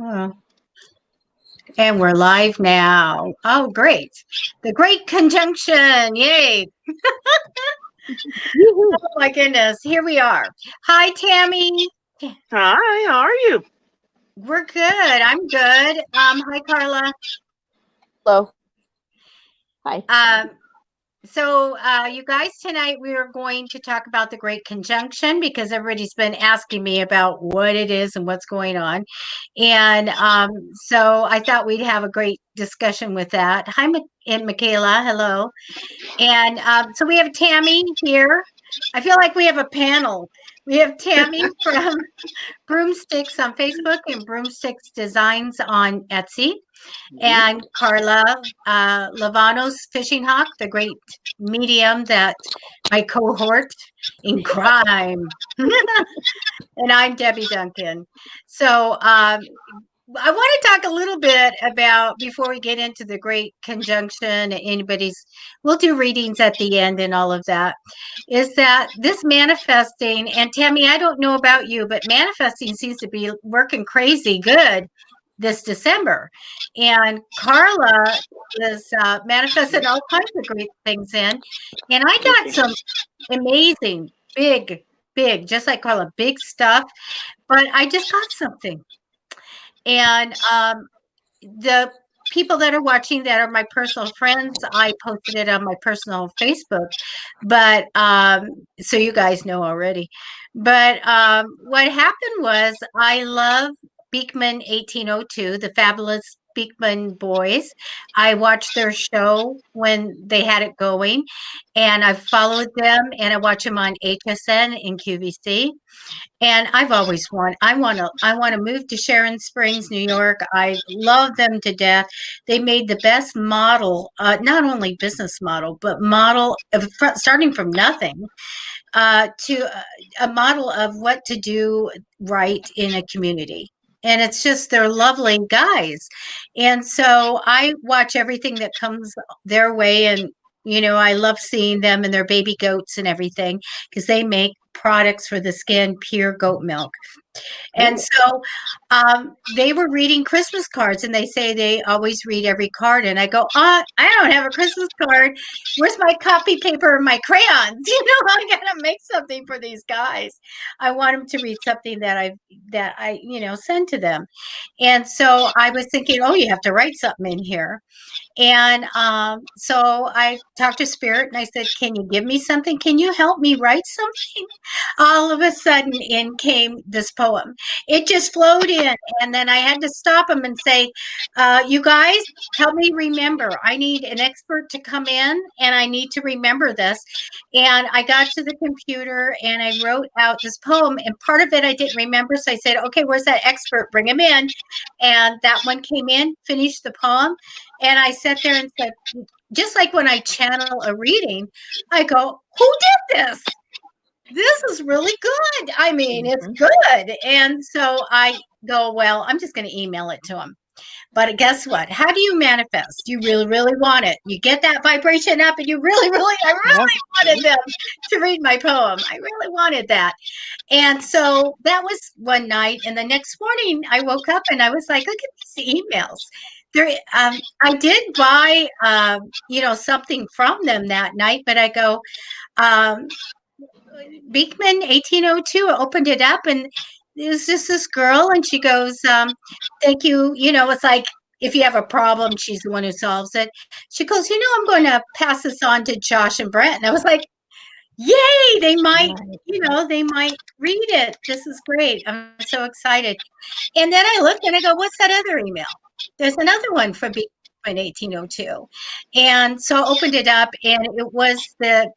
Oh, and we're live now. Oh, great. The Great Conjunction. Yay. Woo-hoo. Oh, my goodness. Here we are. Hi, Tammy. Hi, how are you? We're good. I'm good. Hi, Carla. Hello. Hi. So, you guys, tonight we are going to talk about the Great Conjunction because everybody's been asking me about what it is and what's going on. And so I thought we'd have a great discussion with that. Hi, and Michaela. Hello. And so we have Tammy here. I feel like we have a panel. We have Tammy from Broomsticks on Facebook and Broomsticks Designs on Etsy. And Carla LIEVANOS Fishinghawk, the great medium that my cohort in crime. And I'm Debbie Duncan. So I want to talk a little bit about, before we get into the Great Conjunction, we'll do readings at the end and all of that, is that this manifesting, and Tammy, I don't know about you, but manifesting seems to be working crazy good this December. And Carla is manifesting all kinds of great things in. And I got some amazing, big, just like Carla, big stuff. But I just got something. And the people that are watching that are my personal friends, I posted it on my personal Facebook. But so you guys know already. But what happened was I love Beekman 1802, the fabulous Beekman boys. I watched their show when they had it going, and I followed them, and I watch them on HSN and QVC. And I've always I want to move to Sharon Springs, New York. I love them to death. They made the best model, not only business model, but model of starting from nothing to a model of what to do right in a community. And it's just, they're lovely guys. And so I watch everything that comes their way. And, I love seeing them and their baby goats and everything because they make products for the skin, pure goat milk. And so they were reading Christmas cards, and they say they always read every card. And I go, I don't have a Christmas card. Where's my copy paper and my crayons? I gotta make something for these guys. I want them to read something that I send to them. And so I was thinking, oh, you have to write something in here. And so I talked to Spirit and I said, can you give me something? Can you help me write something? All of a sudden in came this poem. It just flowed in. And then I had to stop him and say, you guys, help me remember. I need an expert to come in and I need to remember this. And I got to the computer and I wrote out this poem, and part of it I didn't remember. So I said, okay, where's that expert? Bring him in. And that one came in, finished the poem. And I sat there and said, just like when I channel a reading, I go, who did this? This is really good. I mean, it's good. And so I go, well, I'm just going to email it to him. But guess what? How do you manifest? You really, really want it. You get that vibration up and I really wanted them to read my poem. I really wanted that. And so that was one night. And the next morning I woke up and I was like, look at these emails. I did buy, something from them that night, but I go, Beekman 1802, opened it up and it was just this girl and she goes, thank you. It's like, if you have a problem, she's the one who solves it. She goes, I'm going to pass this on to Josh and Brett. And I was like, yay, they might read it. This is great. I'm so excited. And then I looked and I go, what's that other email? There's another one from Beekman 1802. And so I opened it up and it was the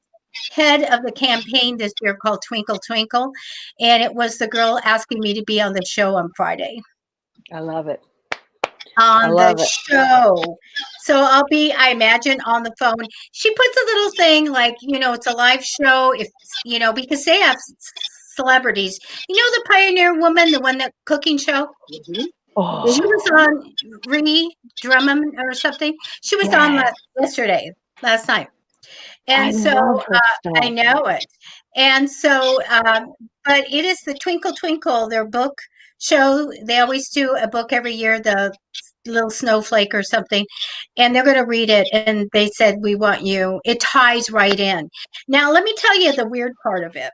head of the campaign this year called Twinkle Twinkle. And it was the girl asking me to be on the show on Friday. I love it. Show. So I'll be, I imagine, on the phone. She puts a little thing like, it's a live show if, because they have celebrities. The Pioneer Woman, the one that cooking show? Mm-hmm. Oh. She was on Ree Drummond or something. She was on last night. And I know it. And so, but it is the Twinkle Twinkle, their book show. They always do a book every year, the little snowflake or something, and they're going to read it. And they said, we want you. It ties right in. Now, let me tell you the weird part of it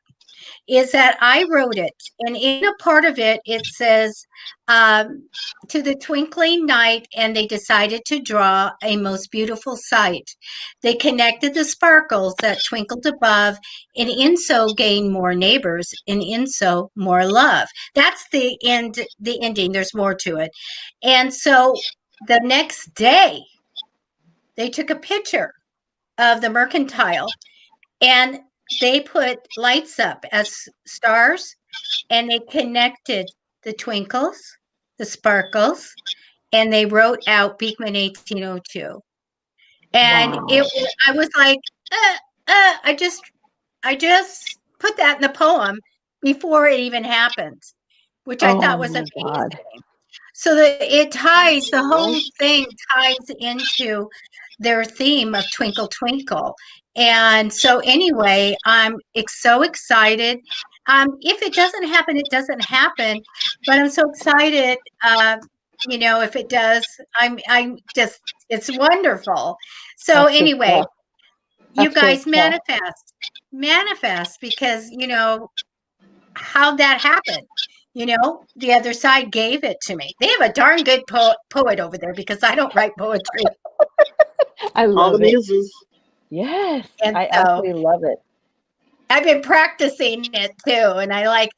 is that I wrote it, and in a part of it, it says, to the twinkling night, and they decided to draw a most beautiful sight. They connected the sparkles that twinkled above, and in so gained more neighbors, and in so more love. That's the end, the ending. There's more to it. And so the next day, they took a picture of the mercantile, and they put lights up as stars, and they connected the twinkles, the sparkles, and they wrote out Beekman 1802. And Wow. I was like, I just put that in the poem before it even happened, which I thought was my amazing. God. So that it ties, the whole thing ties into their theme of Twinkle Twinkle. And so anyway, I'm so excited. If it doesn't happen, it doesn't happen. But I'm so excited. If it does, I'm just, it's wonderful. So That's good anyway, stuff. you That's guys good stuff. manifest because, how'd that happen? The other side gave it to me. They have a darn good poet over there because I don't write poetry. I All the love it. muses. Yes, And I so absolutely love it. I've been practicing it too. And I like,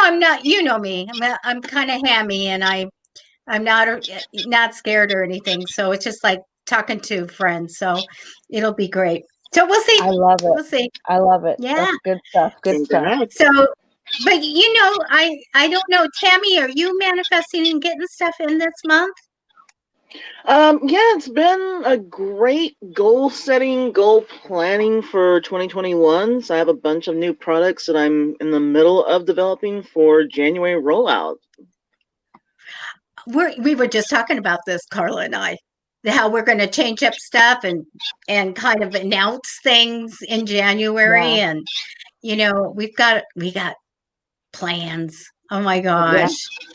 I'm not, you know me, I'm kind of hammy, and I'm not scared or anything. So it's just like talking to friends. So it'll be great. So we'll see. I love it. We'll see. I love it. Yeah. That's good stuff. Good stuff. Congrats. So, but I don't know, Tammy, are you manifesting and getting stuff in this month? Yeah, it's been a great goal setting, goal planning for 2021. So I have a bunch of new products that I'm in the middle of developing for January rollout. We were just talking about this, Carla and I, how we're going to change up stuff and kind of announce things in January. Yeah. And, we got plans. Oh my Yeah, gosh.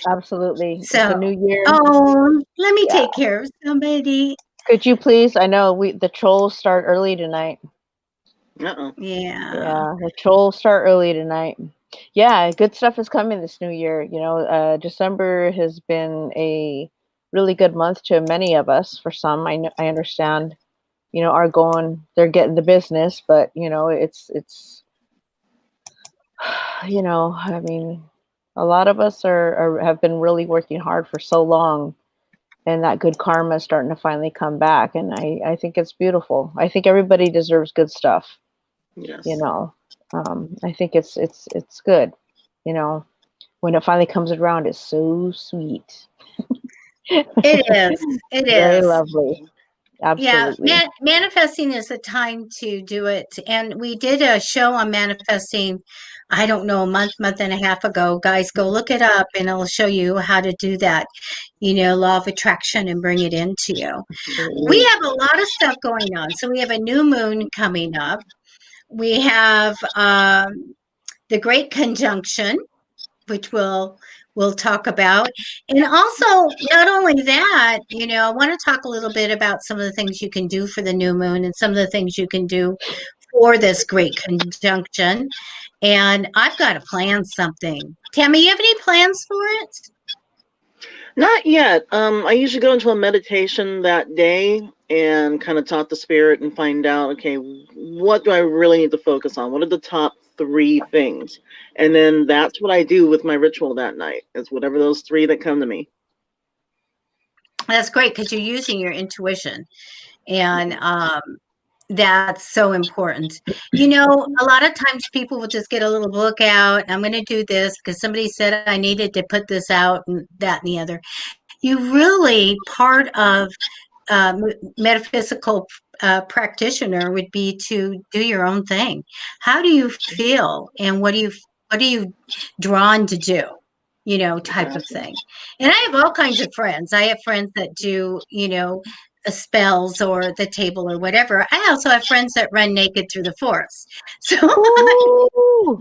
absolutely. It's So, a new year. let me Yeah. take care of somebody. Could you please? I know the trolls start early tonight. Uh-oh. Yeah. The trolls start early tonight. Yeah, good stuff is coming this new year. December has been a really good month to many of us. For some, I understand, are going, they're getting the business, but it's I mean, a lot of us have been really working hard for so long, and that good karma is starting to finally come back, and I think it's beautiful. I think everybody deserves good stuff. Yes. I think it's good. When it finally comes around, it's so sweet. It is. It Very is. lovely. Absolutely. Yeah, manifesting is a time to do it. And we did a show on manifesting, I don't know, a month and a half ago. Guys, go look it up and it'll show you how to do that, law of attraction, and bring it into you. We have a lot of stuff going on. So we have a new moon coming up. We have the Great Conjunction, which we'll talk about. And also, not only that, I want to talk a little bit about some of the things you can do for the new moon and some of the things you can do for this Great Conjunction. And I've got to plan something. Tammy, you have any plans for it? Not yet. I usually go into a meditation that day and kind of talk to spirit and find out, okay, what do I really need to focus on? What are the top 3 things? And then that's what I do with my ritual that night. It's whatever those 3 that come to me. That's great because you're using your intuition. And that's so important. A lot of times people will just get a little book out. I'm going to do this because somebody said I needed to put this out, and that and the other. You really, part of metaphysical practitioner would be to do your own thing. How do you feel, and what are you drawn to do? Type of thing. And I have all kinds of friends. I have friends that do, spells or the table or whatever. I also have friends that run naked through the forest. So Ooh,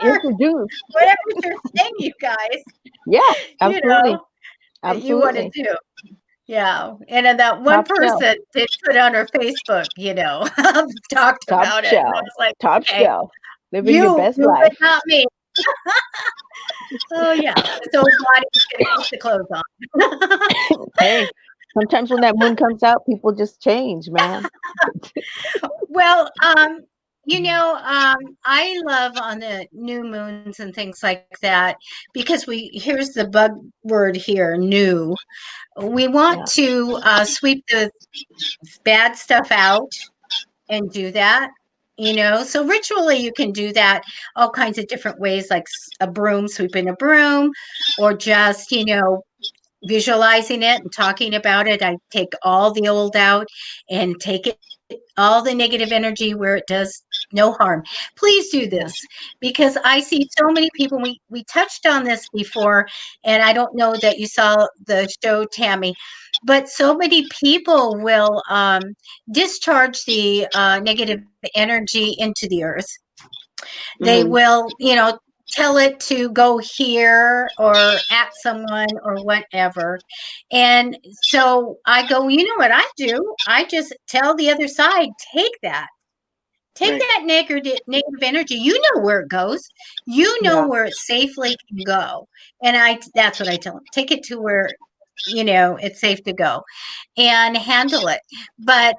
introduce. whatever you're saying, you guys, Yeah, you absolutely. know, that you want to Absolutely. do. Yeah. And then that one Top shelf. person did put on her Facebook, talked Top about it. And I shelf. was like, Top okay, shelf. Living your best life. but not me. Oh, yeah. So body's going to keep the clothes on. Hey, sometimes when that moon comes out, people just change, man. Well, I love on the new moons and things like that because here's the bug word here, new. We want to sweep the bad stuff out and do that, so ritually you can do that all kinds of different ways, like a broom, sweeping a broom, or just, visualizing it and talking about it. I take all the old out and take it, all the negative energy where it does no harm. Please do this because I see so many people. We touched on this before, and I don't know that you saw the show, Tammy, but so many people will discharge the negative energy into the earth. They will, tell it to go here or at someone or whatever. And so I go, you know what I do? I just tell the other side, take that. Take that negative energy. You know where it goes. You know where it safely can go. And that's what I tell them. Take it to where, it's safe to go and handle it. But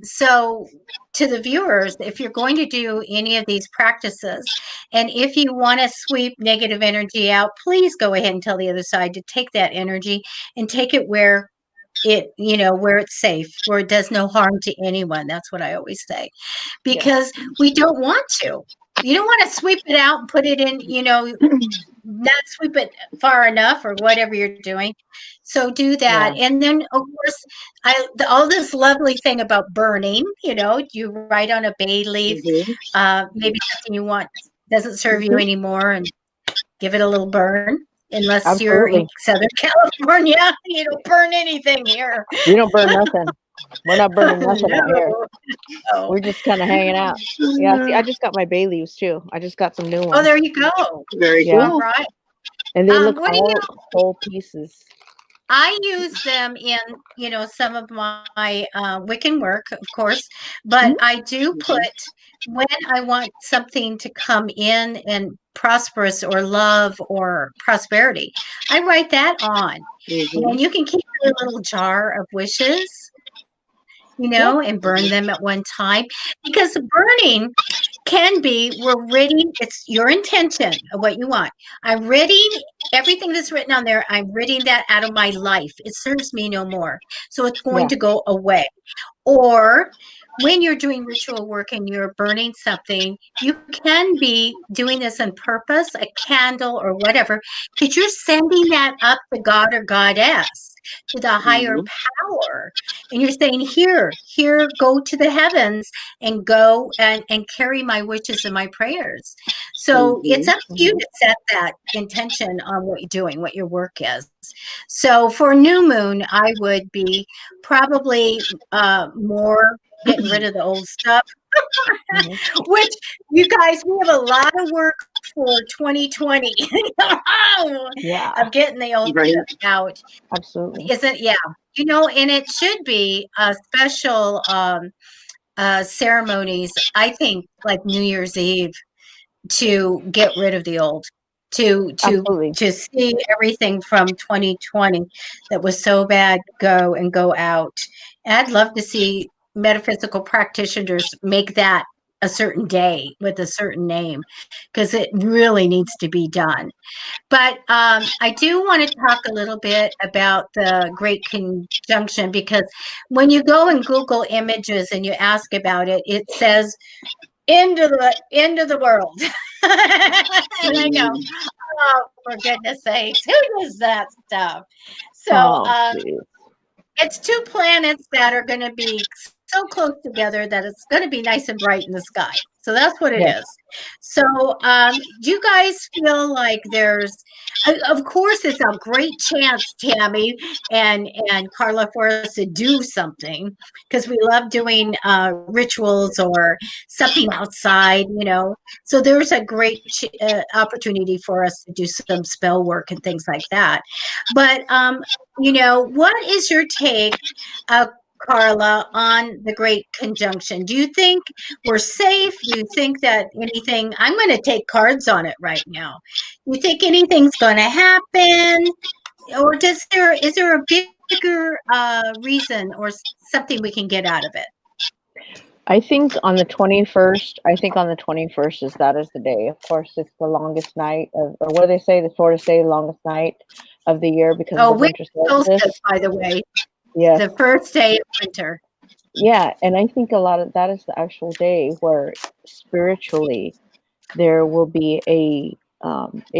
so to the viewers, if you're going to do any of these practices, and if you want to sweep negative energy out, please go ahead and tell the other side to take that energy and take it where where it's safe, where it does no harm to anyone. That's what I always say, because we don't want to. You don't want to sweep it out and put it in, not sweep it far enough or whatever you're doing. So do that. And then, of course, all this lovely thing about burning, you write on a bay leaf, maybe something you want doesn't serve you anymore, and give it a little burn. Unless you're in Southern California, you don't burn anything here. We don't burn nothing. We're not burning nothing out here. No. We're just kind of hanging out. Yeah, see, I just got my bay leaves too. I just got some new ones. Oh, there you go. Very cool. All right. And they look whole pieces. I use them in, some of my Wiccan work, of course, but I do put, when I want something to come in and prosperous or love or prosperity, I write that on. And you can keep a little jar of wishes, and burn them at one time, because the burning can be, we're ridding, it's your intention of what you want. I'm ridding everything that's written on there. I'm ridding that out of my life. It serves me no more. So it's going to go away. Or when you're doing ritual work and you're burning something, you can be doing this on purpose, a candle or whatever, because you're sending that up to God or goddess, to the higher power. And you're saying, here, go to the heavens and go and carry my wishes and my prayers. So it's up to you to set that intention on what you're doing, what your work is. So for new moon, I would be probably more getting rid of the old stuff, which, you guys, we have a lot of work for 2020 of getting the old stuff out. Absolutely. Isn't, and it should be a special ceremonies, I think, like New Year's Eve, to get rid of the old, to see everything from 2020 that was so bad go out. And I'd love to see metaphysical practitioners make that a certain day with a certain name, because it really needs to be done. But I do want to talk a little bit about the Great Conjunction, because when you go and Google images and you ask about it, it says end of the world. And I go, oh, for goodness sakes, who does that stuff? So it's two planets that are going to be so close together that it's going to be nice and bright in the sky. So that's what it Yes. is. So, do you guys feel like there's, of course, it's a great chance, Tammy and Carla, for us to do something because we love doing rituals or something outside, you know. So there's a great opportunity for us to do some spell work and things like that. But, you know, what is your take, Carla, on the Great Conjunction? Do you think we're safe? Do you think that anything, I'm going to take cards on it right now. Do you think anything's going to happen? Or is there a bigger reason or something we can get out of it? I think on the 21st, is the day. Of course, it's the longest night of, or what do they say? The Florida say the longest night of the year because of the winter solstice. Solstice, by the way. Yes. The first day of winter. Yeah, and I think a lot of that is the actual day where spiritually there will be a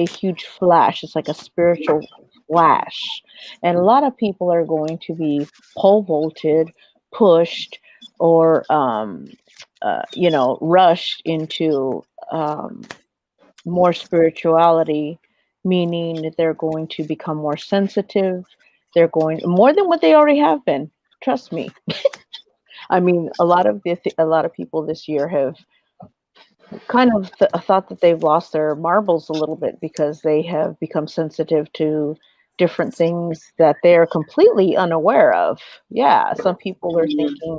huge flash. It's like a spiritual flash, and a lot of people are going to be pole vaulted, pushed, or you know, rushed into more spirituality, meaning that they're going to become more sensitive. They're going more than what they already have been. Trust me. I mean, a lot of people this year have kind of thought that they've lost their marbles a little bit because they have become sensitive to different things that they're completely unaware of. Yeah, some people are thinking,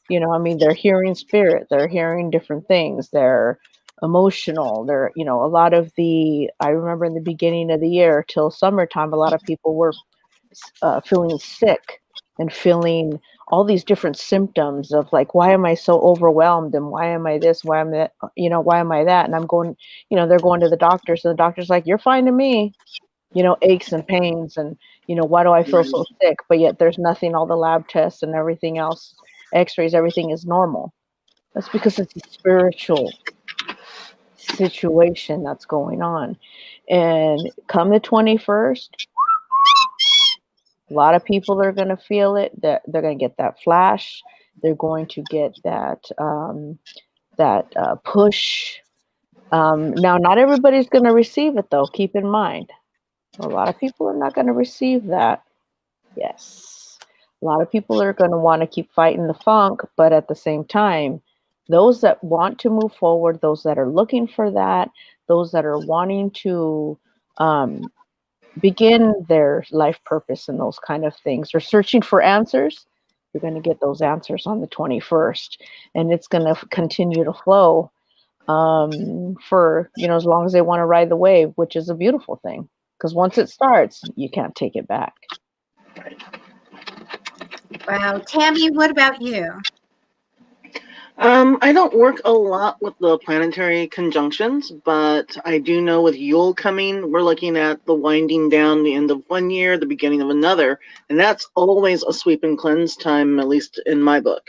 you know, I mean, they're hearing spirit, they're hearing different things, they're emotional, they're, you know, a lot of I remember in the beginning of the year till summertime, a lot of people were feeling sick and feeling all these different symptoms of like, why am I so overwhelmed? And why am I this? Why am I, you know, why am I that? And I'm going, you know, they're going to the doctor. So the doctor's like, you're fine to me, you know, aches and pains. And, you know, why do I feel so sick? But yet there's nothing, all the lab tests and everything else, x-rays, everything is normal. That's because it's a spiritual situation that's going on. And come the 21st, a lot of people are going to feel it. That they're going to get that flash. They're going to get that push. Now, not everybody's going to receive it, though. Keep in mind, a lot of people are not going to receive that. Yes, a lot of people are going to want to keep fighting the funk, but at the same time, those that want to move forward, those that are looking for that, those that are wanting to begin their life purpose and those kind of things, or searching for answers, you're going to get those answers on the 21st, and it's going to continue to flow for, you know, as long as they want to ride the wave, which is a beautiful thing, because once it starts, you can't take it back. Wow. Tammy, what about you? I don't work a lot with the planetary conjunctions, but I do know with Yule coming, we're looking at the winding down the end of one year, the beginning of another, and that's always a sweep and cleanse time, at least in my book.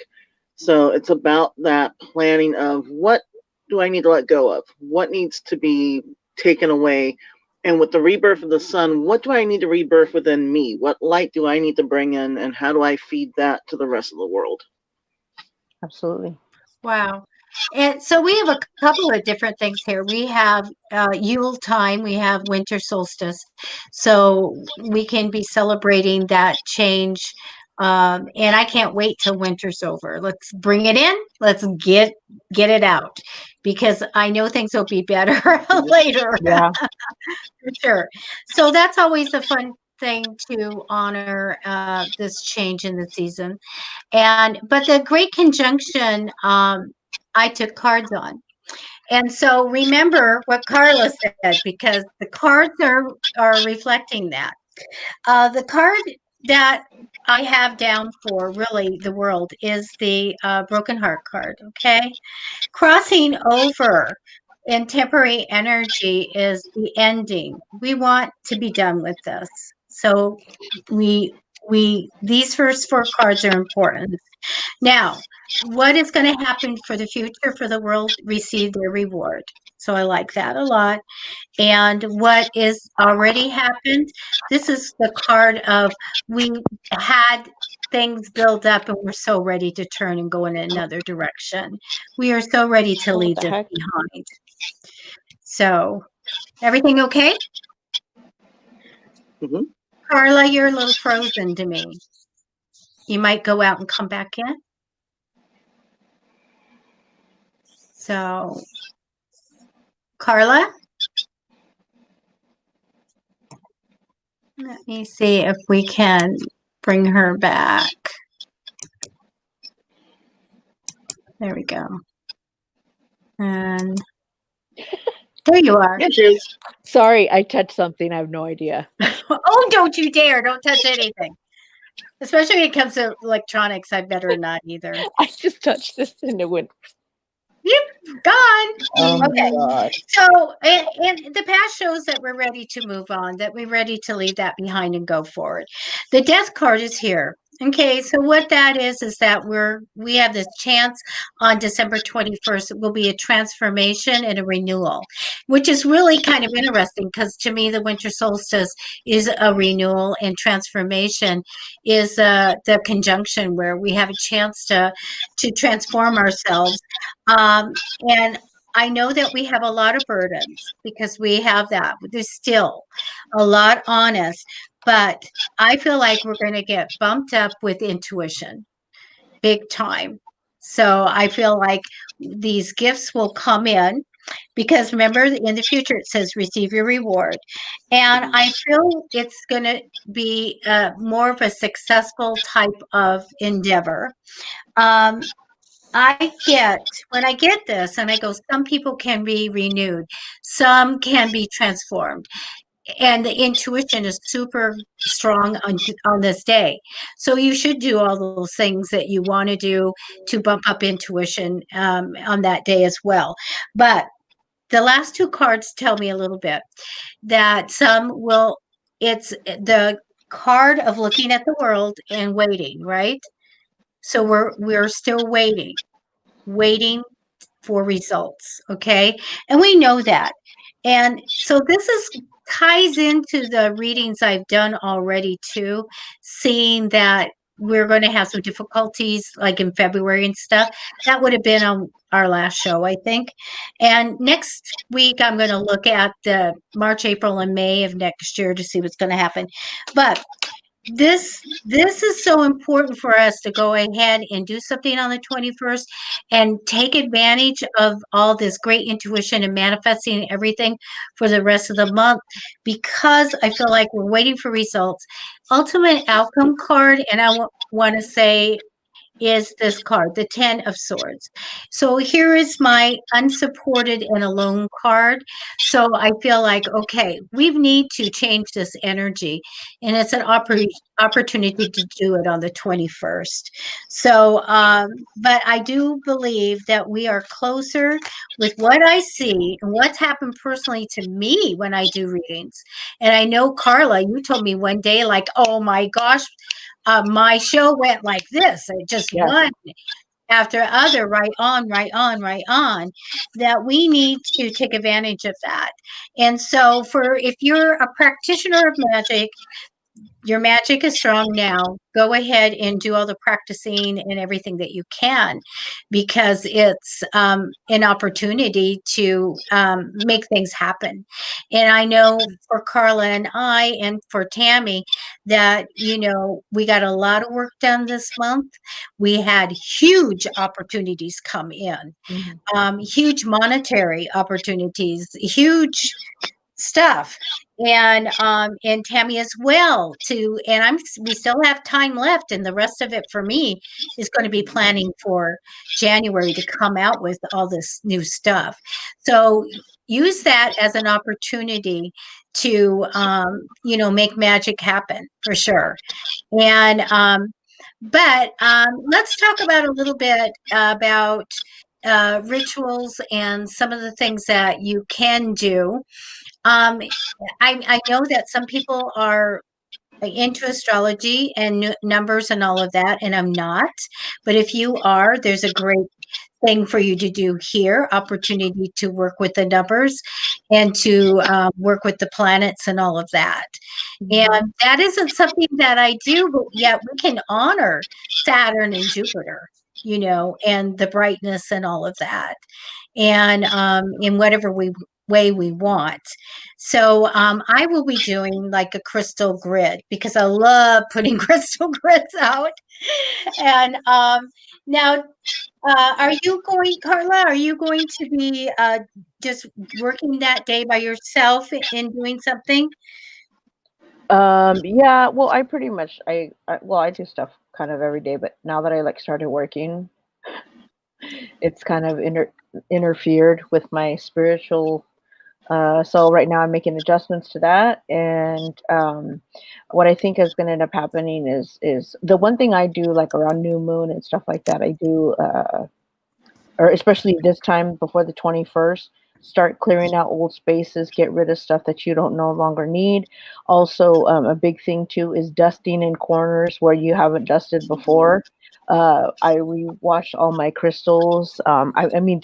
So it's about that planning of what do I need to let go of? What needs to be taken away? And with the rebirth of the sun, what do I need to rebirth within me? What light do I need to bring in, and how do I feed that to the rest of the world? Absolutely. Wow. And so we have a couple of different things here. We have Yule time, we have winter solstice. So we can be celebrating that change. And I can't wait till winter's over. Let's bring it in. Let's get it out, because I know things will be better later. Yeah. For sure. So that's always a fun thing to honor this change in the season. But the Great Conjunction, I took cards on. And so remember what Carla said, because the cards are reflecting that. The card that I have down for really the world is the Broken Heart card, okay? Crossing over in temporary energy is the ending. We want to be done with this. So these first four cards are important. Now, what is going to happen for the future for the world? Receive their reward. So I like that a lot. And what is already happened? This is the card of we had things build up and we're so ready to turn and go in another direction. We are so ready to What leave the this heck? behind. So, everything okay? Hmm. Carla, you're a little frozen to me. You might go out and come back in. So, Carla, let me see if we can bring her back. There we go. And there you are. Yeah, she is. Sorry, I touched something. I have no idea. Oh, don't you dare. Don't touch anything. Especially when it comes to electronics, I better not either. I just touched this and it went. Yep, gone. Oh my Okay. God. So, and the past shows that we're ready to move on, that we're ready to leave that behind and go forward. The death card is here. Okay, so what that is that we have this chance on December 21st. It will be a transformation and a renewal, which is really kind of interesting because to me, the winter solstice is a renewal and transformation is the conjunction where we have a chance to transform ourselves. And I know that we have a lot of burdens because we have that. There's still a lot on us, but I feel like we're going to get bumped up with intuition big time. So I feel like these gifts will come in because remember in the future it says receive your reward. And I feel it's going to be more of a successful type of endeavor. Um, when I get this and I go, some people can be renewed, some can be transformed. And the intuition is super strong on this day. So you should do all those things that you want to do to bump up intuition on that day as well. But the last two cards tell me a little bit that it's the card of looking at the world and waiting, right? So we're still waiting for results. Okay. And we know that. And so ties into the readings I've done already too, seeing that we're going to have some difficulties like in February and stuff. That would have been on our last show, I think. And next week, I'm going to look at the March, April, and May of next year to see what's going to happen. But this is so important for us to go ahead and do something on the 21st and take advantage of all this great intuition and manifesting everything for the rest of the month because I feel like we're waiting for results. Ultimate outcome card, and I want to say is this card, the 10 of Swords. So here is my unsupported and alone card. So I feel like, okay, we need to change this energy. And it's an opportunity to do it on the 21st. So, but I do believe that we are closer with what I see and what's happened personally to me when I do readings. And I know, Carla, you told me one day, like, oh my gosh, my show went like this. It just Yeah. one after other, right on, right on, right on, that we need to take advantage of that. And so if you're a practitioner of magic, your magic is strong now. Go ahead and do all the practicing and everything that you can because it's an opportunity to make things happen. And I know for Carla and I and for Tammy that, we got a lot of work done this month. We had huge opportunities come in, huge monetary opportunities, huge stuff and Tammy as well we still have time left and the rest of it for me is going to be planning for January to come out with all this new stuff. So use that as an opportunity to make magic happen for sure. And but let's talk about a little bit about rituals and some of the things that you can do. I know that some people are into astrology and numbers and all of that, and I'm not. But if you are, there's a great thing for you to do here, opportunity to work with the numbers and to work with the planets and all of that. And that isn't something that I do, but yet we can honor Saturn and Jupiter, and the brightness and all of that. And in whatever way we want. So I will be doing like a crystal grid because I love putting crystal grids out. And now, Carla, are you going to be just working that day by yourself in doing something? Yeah, well, I pretty much, I do stuff kind of every day, but now that I started working, it's kind of interfered with my spiritual. So right now I'm making adjustments to that. And what I think is going to end up happening is the one thing I do around new moon and stuff like that, I do, or especially this time before the 21st, start clearing out old spaces, get rid of stuff that you don't no longer need. Also, a big thing too is dusting in corners where you haven't dusted before. I rewashed all my crystals. I mean,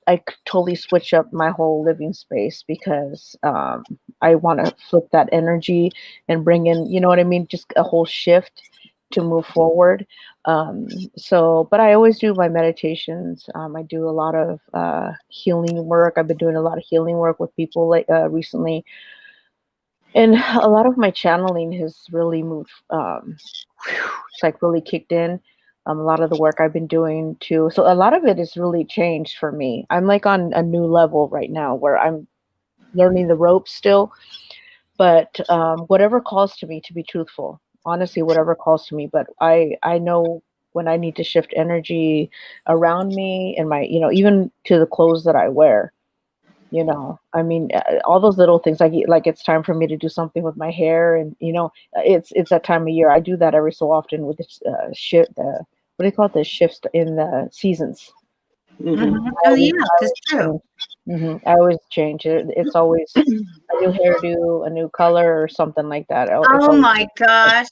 I totally switch up my whole living space because I want to flip that energy and bring in, you know what I mean, just a whole shift to move forward. But I always do my meditations. I do a lot of healing work. I've been doing a lot of healing work with people recently. And a lot of my channeling has really moved, it's really kicked in. A lot of the work I've been doing too. So a lot of it has really changed for me. I'm on a new level right now where I'm learning the ropes still, but whatever calls to me, to be truthful, honestly, whatever calls to me. But I know when I need to shift energy around me and my, even to the clothes that I wear. I mean, all those little things, like it's time for me to do something with my hair, and it's that time of year. I do that every so often with this shift. What do you call it? The shifts in the seasons. Oh yeah, that's true. I always change it. It's always a new hairdo, a new color, or something like that. Oh my gosh!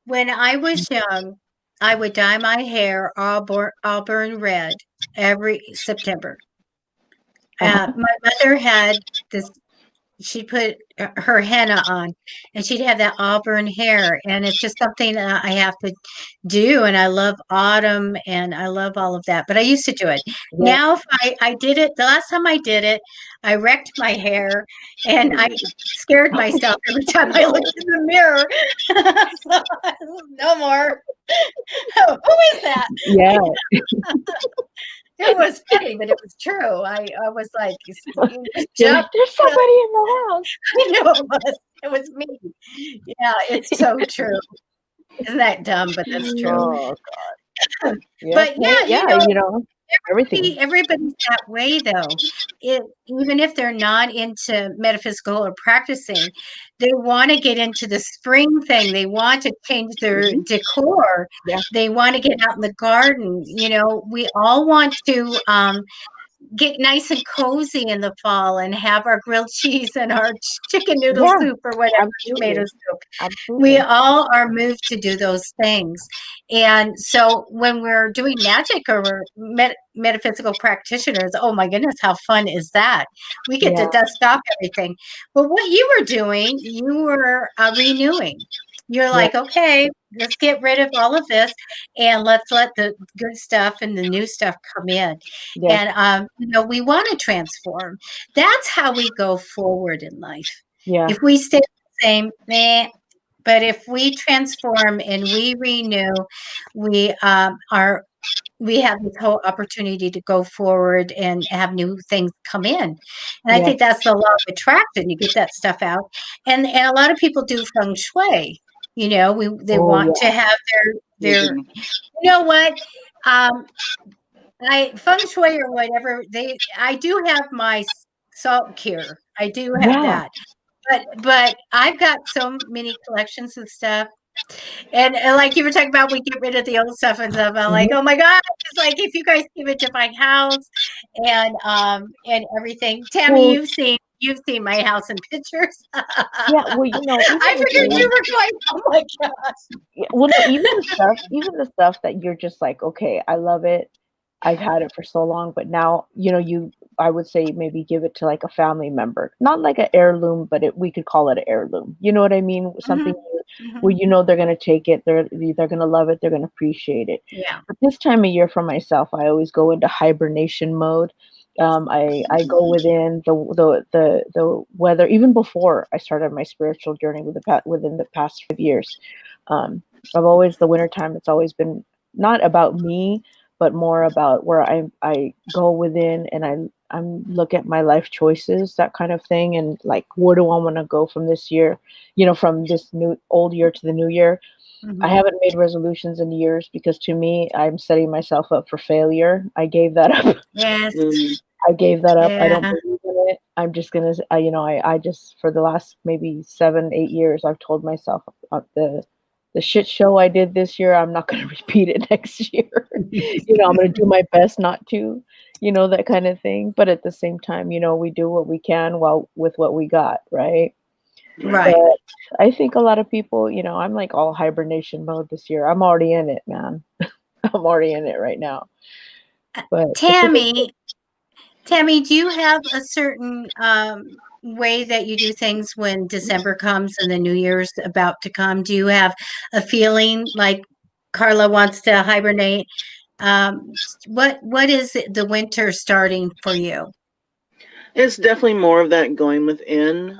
When I was young, I would dye my hair auburn red every September. My mother had this, she'd put her henna on and she'd have that auburn hair. And it's just something that I have to do. And I love autumn and I love all of that. But I used to do it. Yeah. Now, if I did it, the last time I did it, I wrecked my hair and I scared myself every time I looked in the mirror. So, no more. Who is that? Yeah. It was funny, but it was true. I was like, there's somebody in the house. I know it was me. Yeah, it's so true. Isn't that dumb? But that's true. Oh God. Yeah. But yeah, everything. Everybody's that way though. Even if they're not into metaphysical or practicing, they want to get into the spring thing. They want to change their decor. Yeah. They want to get out in the garden. We all want to get nice and cozy in the fall and have our grilled cheese and our chicken noodle soup or whatever, tomato soup. Absolutely. We all are moved to do those things. And so when we're doing magic or we're metaphysical practitioners, oh my goodness, how fun is that? We get to dust off everything. But what you were doing, you were renewing. You're like, okay, let's get rid of all of this and let's let the good stuff and the new stuff come in. And, we want to transform. That's how we go forward in life. Yeah. If we stay the same, but if we transform and we renew, we have this whole opportunity to go forward and have new things come in. And I think that's the law of attraction. You get that stuff out. And a lot of people do feng shui. They want to have their you know what? Feng shui or whatever, I do have my salt cure. I do have that. But I've got so many collections of stuff. And like you were talking about, we get rid of the old stuff and stuff. I'm like, oh my God, it's like if you guys give it to my house and everything. Tammy, you've seen my house in pictures. Yeah, well, I figured you were going, oh my gosh. Yeah, well, no, even the stuff that you're just like, okay, I love it. I've had it for so long, but now, I would say maybe give it to like a family member, not like an heirloom, but we could call it an heirloom. You know what I mean? Something where they're going to take it, they're going to love it, they're going to appreciate it. Yeah. But this time of year for myself, I always go into hibernation mode. I go within the weather, even before I started my spiritual journey within the past 5 years. I've always, the wintertime, it's always been not about me, but more about where I go within and I look at my life choices, that kind of thing, and like, where do I want to go from this year? From this new old year to the new year. I haven't made resolutions in years because to me, I'm setting myself up for failure. I gave that up. Yes. I gave that up. I don't Yeah. believe in it. I'm just gonna, I just, for the last maybe 7, 8 years, I've told myself the shit show I did this year, I'm not gonna repeat it next year. I'm gonna do my best not to, that kind of thing. But at the same time, we do what we can with what we got, right? Right. But I think a lot of people, I'm like all hibernation mode this year. I'm already in it, man. I'm already in it right now. But Tammy, do you have a certain way that you do things when December comes and the New Year's about to come? Do you have a feeling like Carla wants to hibernate? What is the winter starting for you? It's definitely more of that going within.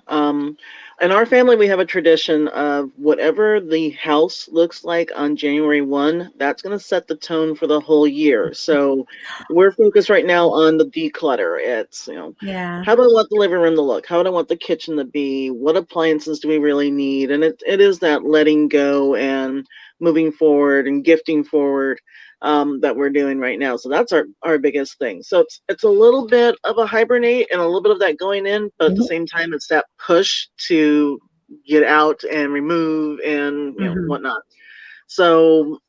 In our family, we have a tradition of whatever the house looks like on January 1, that's going to set the tone for the whole year. So we're focused right now on the declutter. It's, Yeah. how do I want the living room to look? How do I want the kitchen to be? What appliances do we really need? And it is that letting go and moving forward and gifting forward. That we're doing right now. So that's our biggest thing. So it's a little bit of a hibernate and a little bit of that going in, but at the same time, it's that push to get out and remove and whatnot. So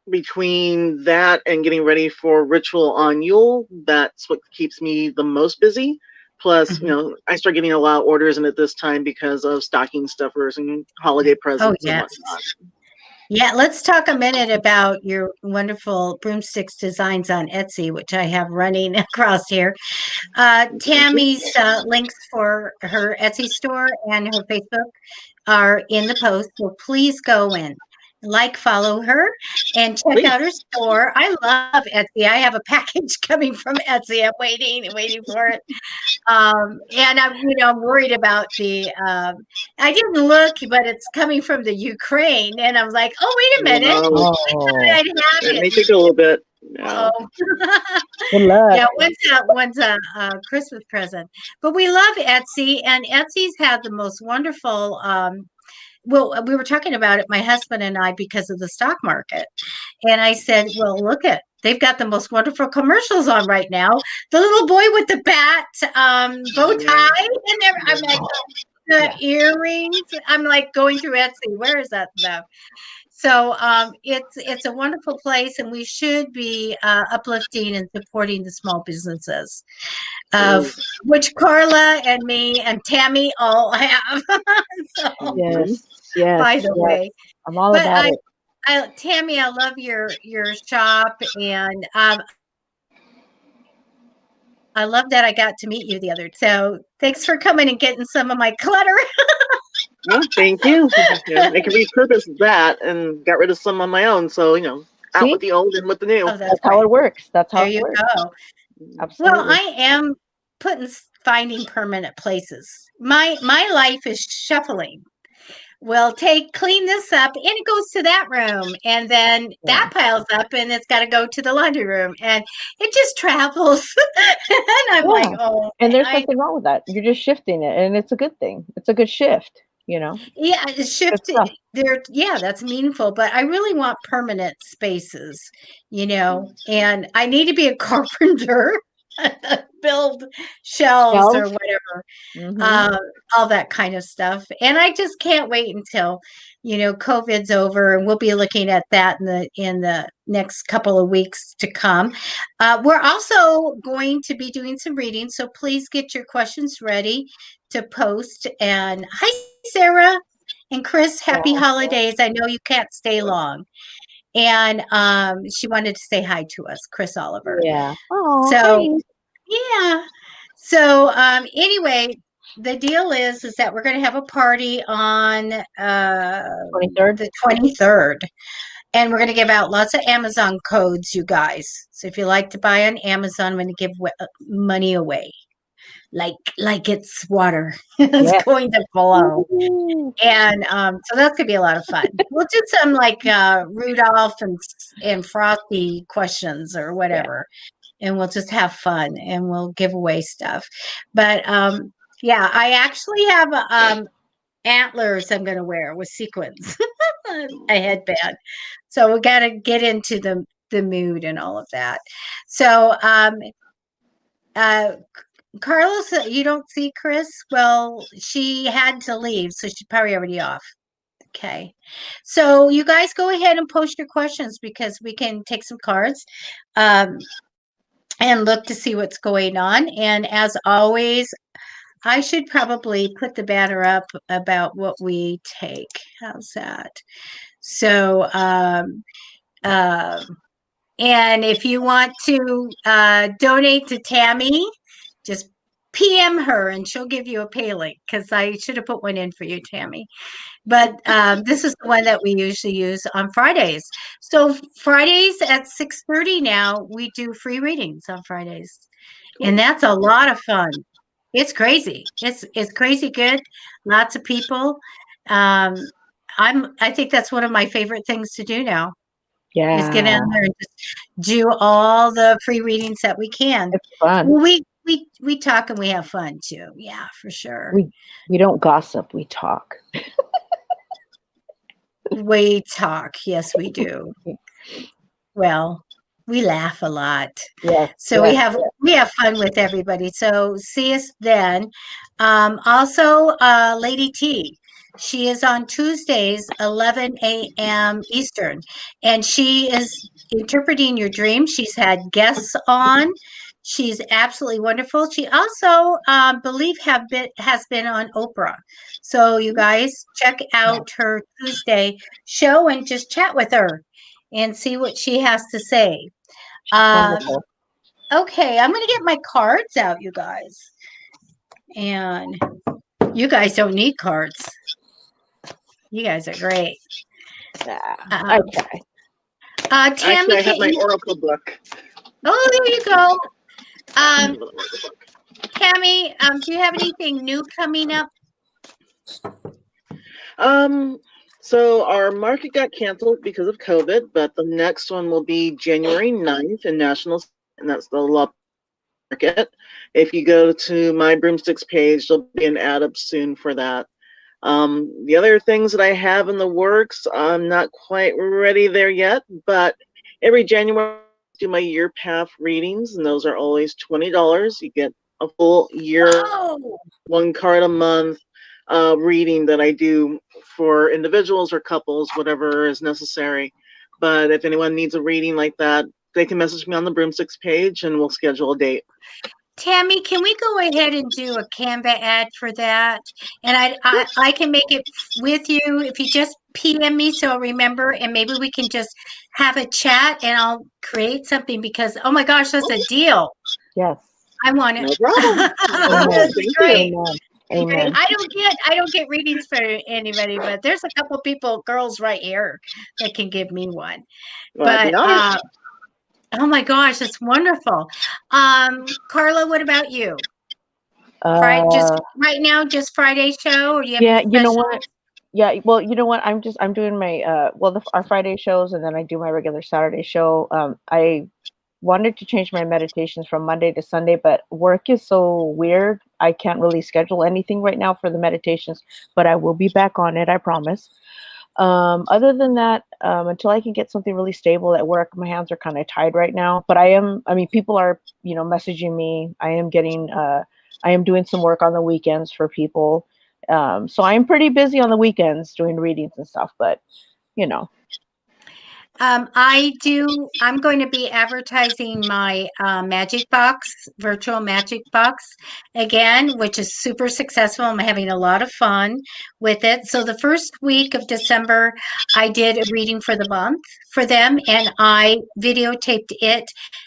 between that and getting ready for ritual on Yule, that's what keeps me the most busy. Plus, I start getting a lot of orders in at this time because of stocking stuffers and holiday presents and whatnot. Yeah, let's talk a minute about your wonderful broomsticks designs on Etsy, which I have running across here. Tammy's links for her Etsy store and her Facebook are in the post, so please go in, follow her, and check out her store. I love Etsy. I have a package coming from Etsy. I'm waiting for it. And I'm worried about I didn't look, but it's coming from the Ukraine. And I was like, oh, wait a minute. I thought I'd have it. It may take a little bit. Yeah. Good luck. Yeah, one's a Christmas present. But we love Etsy, and Etsy's had the most wonderful, well, we were talking about it, my husband and I, because of the stock market. And I said, well, they've got the most wonderful commercials on right now. The little boy with the bat, bow tie, and I'm like, the earrings. I'm like going through Etsy. Where is that stuff? So it's a wonderful place, and we should be uplifting and supporting the small businesses, of which Carla and me and Tammy all have. So, yes. by the way, I'm all about it. Tammy, I love your shop, and I love that I got to meet you the other day. So thanks for coming and getting some of my clutter. Well, thank you. I can repurpose that and got rid of some on my own. So, out with the old and with the new. Oh, that's how it works. That's how there you go. Absolutely. Well, I am finding permanent places. My life is shuffling. We'll clean this up, and it goes to that room, and then that piles up, and it's got to go to the laundry room, and it just travels. And I'm like, oh. And there's nothing wrong with that. You're just shifting it, and it's a good thing. It's a good shift. Yeah, it's shifted there. Yeah, that's meaningful, but I really want permanent spaces, and I need to be a carpenter, build shelves or whatever, all that kind of stuff. And I just can't wait until, COVID's over, and we'll be looking at that in the next couple of weeks to come. We're also going to be doing some reading, so please get your questions ready to post. And hi, Sarah and Chris, happy holidays. I know you can't stay long. and she wanted to say hi to us, Chris Oliver. Yeah. Oh, So hi. yeah. So anyway, the deal is that we're going to have a party on 23rd. the 23rd. And we're going to give out lots of Amazon codes, you guys. So if you like to buy on Amazon, I'm going to give money away, like it's water. It's Yes. going to flow. Ooh. And so that's going to be a lot of fun. We'll do some like Rudolph and Frosty questions or whatever, and we'll just have fun and we'll give away stuff. But yeah, I actually have antlers I'm going to wear with sequins, a headband. So we got to get into the mood and all of that. So Carlos, you don't see Chris? Well, she had to leave, so she's probably already off. Okay. So you guys go ahead and post your questions because we can take some cards and look to see what's going on. And as always, I should probably put the banner up about what we take. How's that? So, and if you want to donate to Tammy, just PM her and she'll give you a pay link because I should have put one in for you, Tammy. But this is the one that we usually use on Fridays. So Fridays at 6:30 now, we do free readings on Fridays. And that's a lot of fun. It's crazy. It's crazy good. Lots of people. I think that's one of my favorite things to do now is get Yeah. in there and just do all the free readings that we can. It's fun. We talk and we have fun too. Yeah, for sure. We don't gossip, we talk. We talk. Yes, we do. Well, we laugh a lot. Yes. So yes. we have fun with everybody. So see us then. Also, Lady T, she is on Tuesdays, 11 a.m. Eastern, and she is interpreting your dreams. She's had guests on. She's absolutely wonderful. She also, has been on Oprah. So you guys check out her Tuesday show and just chat with her and see what she has to say. Wonderful. Okay, I'm going to get my cards out, you guys. And you guys don't need cards. You guys are great. I try. Tammy, Actually, I have my oracle book. Oh, there you go. Tammy, do you have anything new coming up? So our market got canceled because of COVID, but the next one will be January 9th in National, and that's the law market. If you go to my broomsticks page, there'll be an ad up soon for that. The other things that I have in the works, I'm not quite ready there yet, but every January I do my year path readings, and those are always $20. You get a full year, one card a month reading that I do for individuals or couples, whatever is necessary. But if anyone needs a reading like that, they can message me on the broomsticks page and we'll schedule a date. Tammy, can we go ahead and do a Canva ad for that? And I can make it with you if you just PM me so I'll remember, and maybe we can just have a chat and I'll create something because, oh my gosh, that's a deal. Yes. I want it. No problem. That's great. Amen. I don't get readings for anybody, but there's a couple people, girls right here, that can give me one. Well, But oh my gosh, that's wonderful. Carla, what about you? Just right now, just Friday show, or do you have any you know special? what? Yeah, well, you know what? I'm doing my our Friday shows, and then I do my regular Saturday show. I wanted to change my meditations from Monday to Sunday, but work is so weird. I can't really schedule anything right now for the meditations, but I will be back on it, I promise. Other than that, until I can get something really stable at work, my hands are kind of tied right now. But people are, messaging me. I am doing some work on the weekends for people. So I'm pretty busy on the weekends doing readings and stuff, but I'm going to be advertising my magic box, virtual magic box again, which is super successful. I'm having a lot of fun with it. So the first week of December, I did a reading for the month for them, and I videotaped it.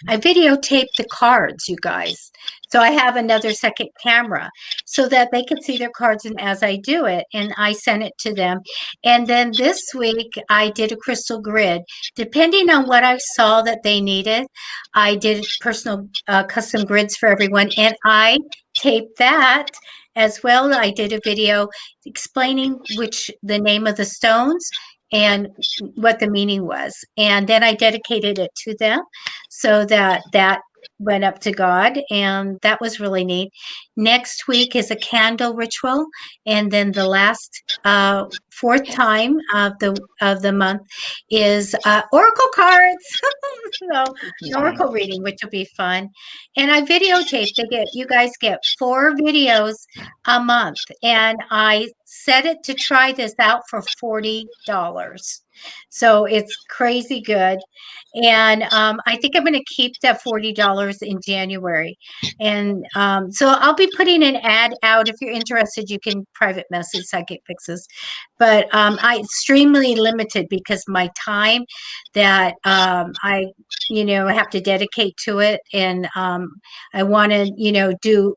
I videotaped the cards, you guys. So I have another second camera so that they could see their cards and as I do it, and I sent it to them. And then this week, I did a crystal grid. Depending on what I saw that they needed, I did personal custom grids for everyone, and I taped that as well. I did a video explaining the name of the stones and what the meaning was, and then I dedicated it to them so that went up to God, and that was really neat. Next week is a candle ritual, and then the last fourth time of the month is oracle cards. So an oracle reading, which will be fun. And I videotape. You guys get 4 videos a month, and I set it to try this out for $40. So it's crazy good. And I think I'm going to keep that $40 in January. And so I'll be putting an ad out. If you're interested, you can private message Psychicfixes. But I extremely limited because my time that I have to dedicate to it. And I want to, do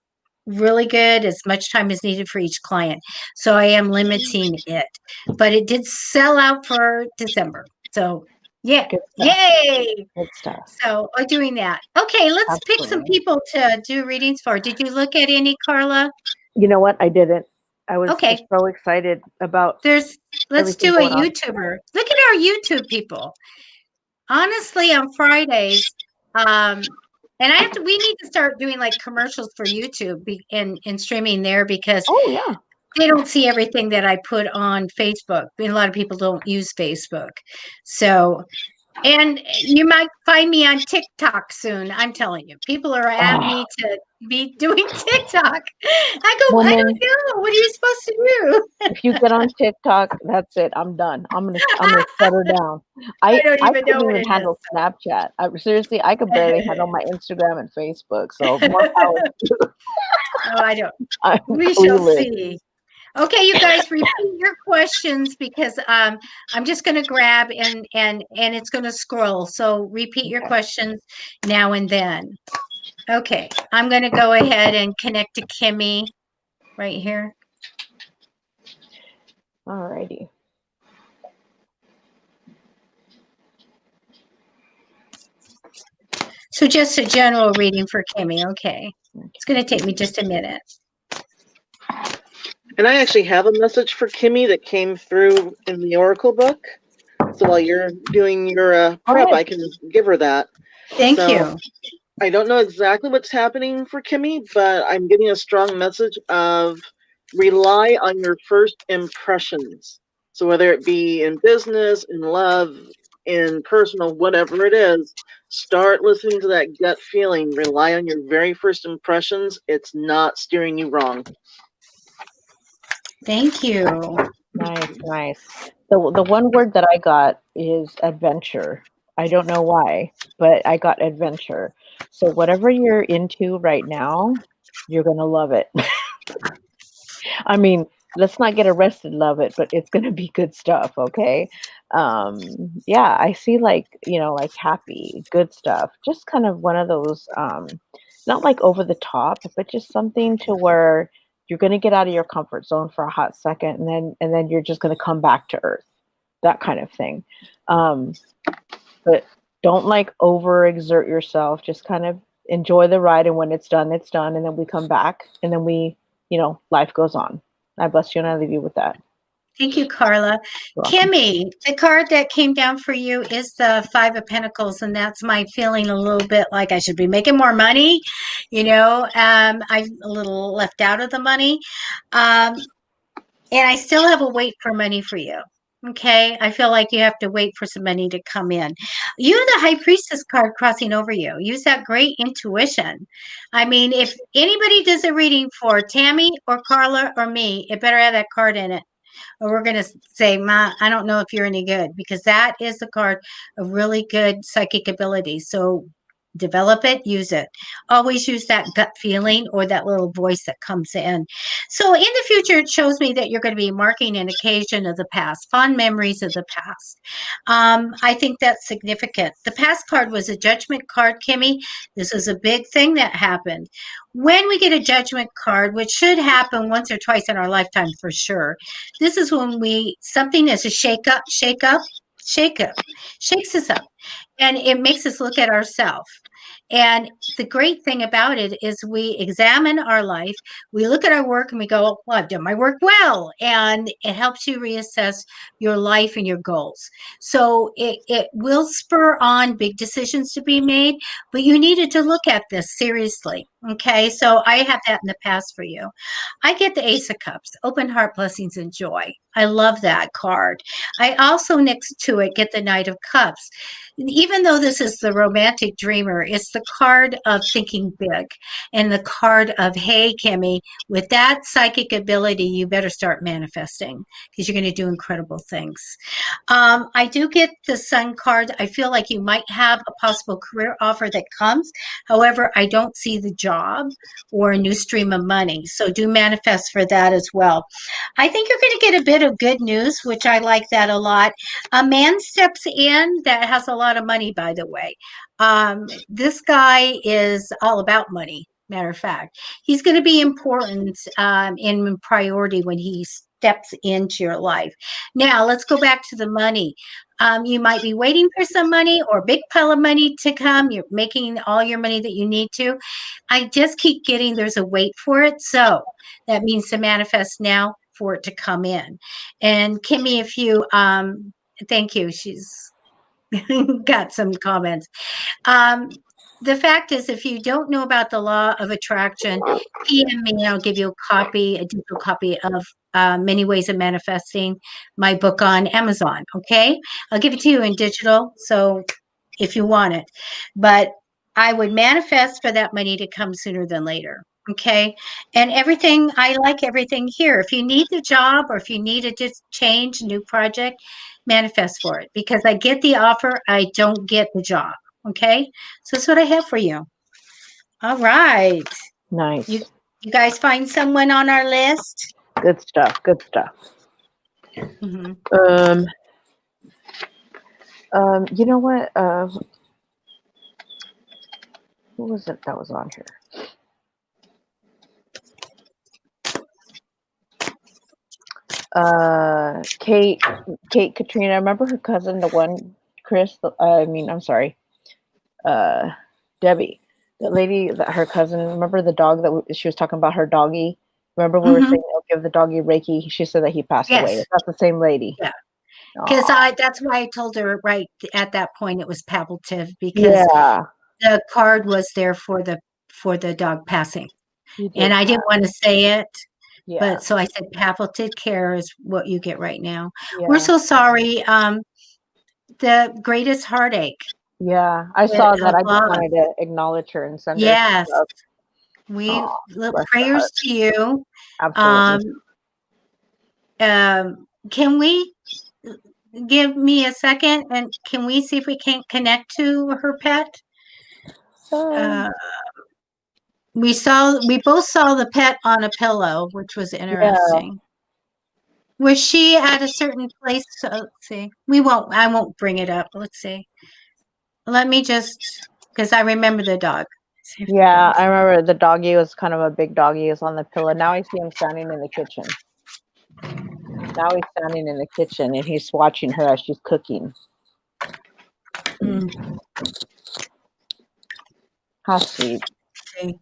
really good, as much time as needed for each client. So I am limiting it. But it did sell out for December. So yeah. Yay. Good stuff. So we're doing that. Okay, let's pick some people to do readings for. Did you look at any, Carla? You know what? I didn't. I was Okay. just so excited about let's do a YouTuber. Look at our YouTube people. Honestly, on Fridays, and we need to start doing like commercials for YouTube and streaming there, because they don't see everything that I put on Facebook. A lot of people don't use Facebook. So, and you might find me on TikTok soon. I'm telling you, people are at me to be doing TikTok. I go, I don't know. What are you supposed to do? If you get on TikTok, that's it. I'm done. I'm gonna shut her down. I couldn't even handle Snapchat. Seriously, I could barely handle my Instagram and Facebook. So more power to you. Oh, I don't. We shall see. Okay, you guys, repeat your questions, because I'm just going to grab and it's going to scroll. So repeat your questions now and then. Okay, I'm going to go ahead and connect to Kimmy right here. All righty. So just a general reading for Kimmy. Okay, it's going to take me just a minute. And I actually have a message for Kimmy that came through in the Oracle book. So while you're doing your prep, I can give her that. Thank you. I don't know exactly what's happening for Kimmy, but I'm getting a strong message of rely on your first impressions. So whether it be in business, in love, in personal, whatever it is, start listening to that gut feeling. Rely on your very first impressions. It's not steering you wrong. Thank you. Nice. The one word that I got is adventure. I don't know why, but I got adventure. So whatever you're into right now, you're going to love it. I mean, let's not get arrested, love it, but it's going to be good stuff. Okay. Yeah, I see like happy, good stuff. Just kind of one of those, not like over the top, but just something to where you're going to get out of your comfort zone for a hot second, and then you're just going to come back to earth, that kind of thing. But don't like overexert yourself. Just kind of enjoy the ride, and when it's done, it's done. And then we come back, and then life goes on. I bless you, and I leave you with that. Thank you, Carla. Kimmy, the card that came down for you is the 5 of Pentacles, and that's my feeling a little bit like I should be making more money. I'm a little left out of the money. And I still have a wait for money for you. Okay, I feel like you have to wait for some money to come in. You have the High Priestess card crossing over you. Use that great intuition. I mean, if anybody does a reading for Tammy or Carla or me, it better have that card in it. or we're going to say, Ma, I don't know if you're any good, because that is a card of really good psychic ability. So develop it, use it. Always use that gut feeling or that little voice that comes in. So in the future, it shows me that you're going to be marking an occasion of the past, fond memories of the past. I think that's significant. The past card was a judgment card, Kimmy. This is a big thing that happened. When we get a judgment card, which should happen once or twice in our lifetime for sure, this is when something is a shake up, shakes us up, and it makes us look at ourselves. And the great thing about it is we examine our life, we look at our work and we go, well, I've done my work well. And it helps you reassess your life and your goals. So it will spur on big decisions to be made, but you needed to look at this seriously. Okay. So I have that in the past for you. I get the Ace of Cups, open heart, blessings, and joy. I love that card. I also, next to it, get the Knight of Cups. Even though this is the romantic dreamer, it's the card of thinking big and the card of, hey, Kimmy, with that psychic ability, you better start manifesting because you're going to do incredible things. I do get the Sun card. I feel like you might have a possible career offer that comes. However, I don't see the job or a new stream of money. So do manifest for that as well. I think you're going to get a bit of good news, which I like that a lot. A man steps in that has a lot of money, by the way. This guy is all about money. Matter of fact, he's going to be important in priority when he steps into your life. Now, let's go back to the money. You might be waiting for some money or a big pile of money to come. You're making all your money that you need to. I just keep getting there's a wait for it. So that means to manifest now for it to come in. And Kimmy, if you, thank you. She's got some comments. The fact is, if you don't know about the law of attraction, PM me. I'll give you a digital copy of Many Ways of Manifesting, my book on Amazon. Okay. I'll give it to you in digital. So if you want it, but I would manifest for that money to come sooner than later. Okay. And everything, I like everything here. If you need the job or if you need a change, new project, manifest for it because I get the offer. I don't get the job. Okay. So that's what I have for you. All right. Nice. You guys find someone on our list? Good stuff. Good stuff. Mm-hmm. You know what? Who was it that was on here? Kate, Katrina. Remember her cousin, the one, Chris? I'm sorry. Debbie, the lady, her cousin. Remember the dog that she was talking about, her doggy? Remember we were saying, "Oh, give the doggy Reiki." She said that he passed away. Is that the same lady? Yeah. Because that's why I told her right at that point it was palliative because the card was there for the dog passing, and I didn't want to say it, but so I said palliative care is what you get right now. Yeah. We're so sorry. The greatest heartache. Yeah, I saw that. I just wanted to acknowledge her and send her. Yes, prayers to you. Absolutely. Can we? Give me a second and can we see if we can't connect to her pet? We both saw the pet on a pillow, which was interesting. Yeah. Was she at a certain place? So, let's see. I won't bring it up. Let's see. Let me just, because I remember the dog. Yeah, I remember the doggy was kind of a big doggy. He was on the pillow. Now I see him standing in the kitchen. And he's watching her as she's cooking. How sweet. Okay.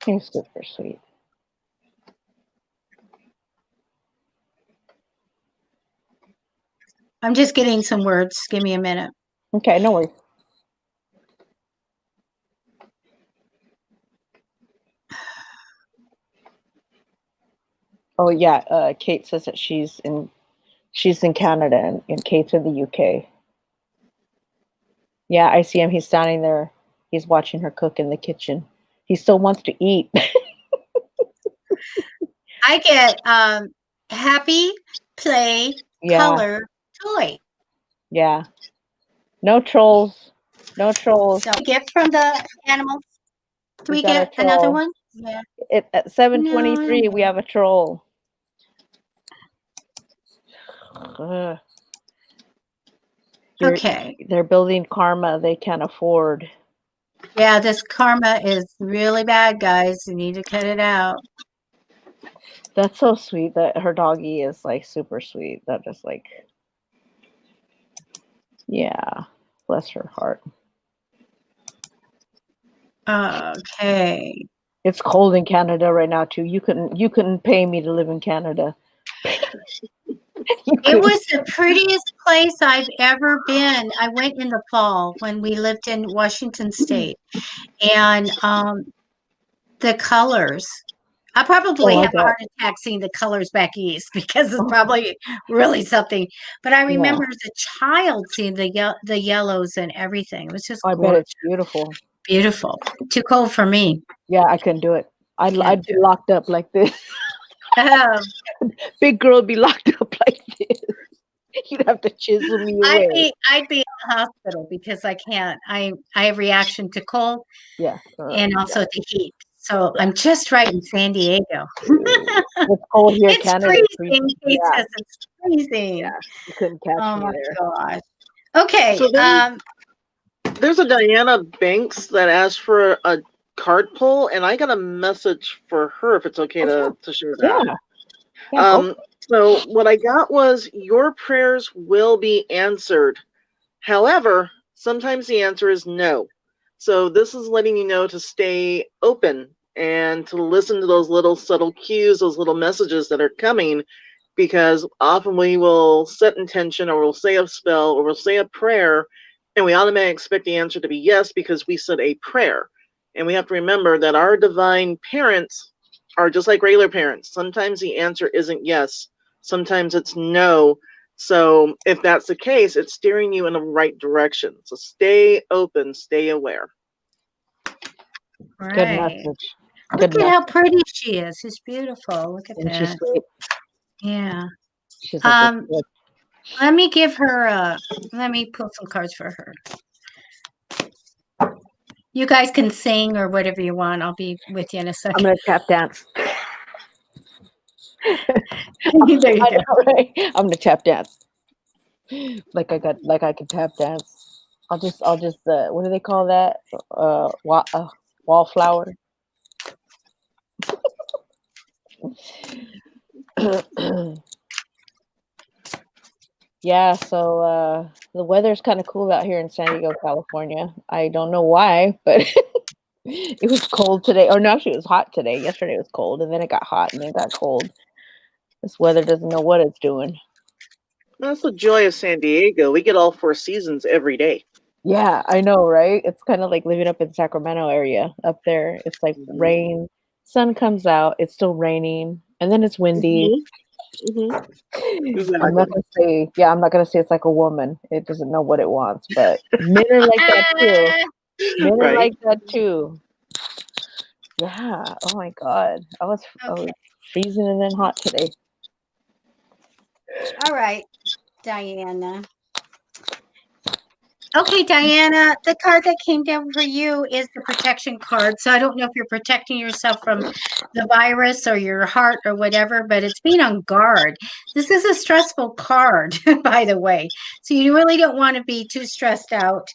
He's super sweet. I'm just getting some words. Give me a minute. Okay, no worries. Oh yeah, Kate says that she's in Canada and Kate's in the UK. Yeah, I see him. He's standing there. He's watching her cook in the kitchen. He still wants to eat. I get happy, play, Yeah, color, toy. yeah. No trolls. No trolls. So gift from the animals. Do We we got a get another troll. one? Yeah. At No. 7:23, we have a troll. Ugh. Okay. They're building karma they can't afford. Yeah, this karma is really bad, guys. You need to cut it out. That's so sweet that her doggy is like super sweet. That just like, yeah, bless her heart. Okay. It's cold in Canada right now too. You couldn't pay me to live in Canada. It was the prettiest place I've ever been. I went in the fall when we lived in Washington State, and the colors. I probably Oh, I have a bet. heart attack seeing the colors back east because it's probably really something. But I Yeah. remember as a child seeing the yellows and everything. It was just I bet gorgeous, it's beautiful. beautiful. Too cold for me. Yeah, I couldn't do it. I'd Can't be locked up like this. do Big girl would be locked up like this. You'd have to chisel me away. I'd be in the hospital because I can't. I have reaction to cold Yeah. and also to heat. So I'm just right in San Diego. It's cold here, It's Canada. freezing. He Yeah, says it's freezing. yeah. You couldn't catch Oh me my there. gosh. Okay. So there's a Diana Banks that asked for a card pull, and I got a message for her if it's okay to share that. Yeah. Yeah, go. So what I got was your prayers will be answered. However, sometimes the answer is no. So this is letting you know to stay open and to listen to those little subtle cues, those little messages that are coming, because often we will set intention or we'll say a spell or we'll say a prayer and we automatically expect the answer to be yes because we said a prayer. And we have to remember that our divine parents are just like regular parents. Sometimes the answer isn't yes, sometimes it's no. So if that's the case, it's steering you in the right direction. So stay open, stay aware. Right. Good message. Look at how pretty she is. She's beautiful. Look at And she's that. sweet. Yeah. She's a good kid. Let me give her let me pull some cards for her. You guys can sing or whatever you want. I'll be with you in a second. I'm gonna tap dance. There you I go. know, right? I'm gonna tap dance. Like I can tap dance. I'll just what do they call that? Wallflower. Yeah, so the weather's kind of cool out here in San Diego, California. I don't know why, but it was cold today. Or no, actually, it was hot today. Yesterday it was cold, and then it got hot, and then it got cold. This weather doesn't know what it's doing. That's the joy of San Diego. We get all 4 seasons every day. Yeah, I know, right? It's kind of like living up in Sacramento area up there. It's like rain, sun comes out, it's still raining, and then it's windy. Exactly. I'm not gonna say it's like a woman. It doesn't know what it wants, but men are like that too. Men are like that too. Yeah. Oh my God. I was freezing and then hot today. All right, Diana. Okay, Diana, the card that came down for you is the protection card. So I don't know if you're protecting yourself from the virus or your heart or whatever, but it's being on guard. This is a stressful card, by the way. So you really don't want to be too stressed out,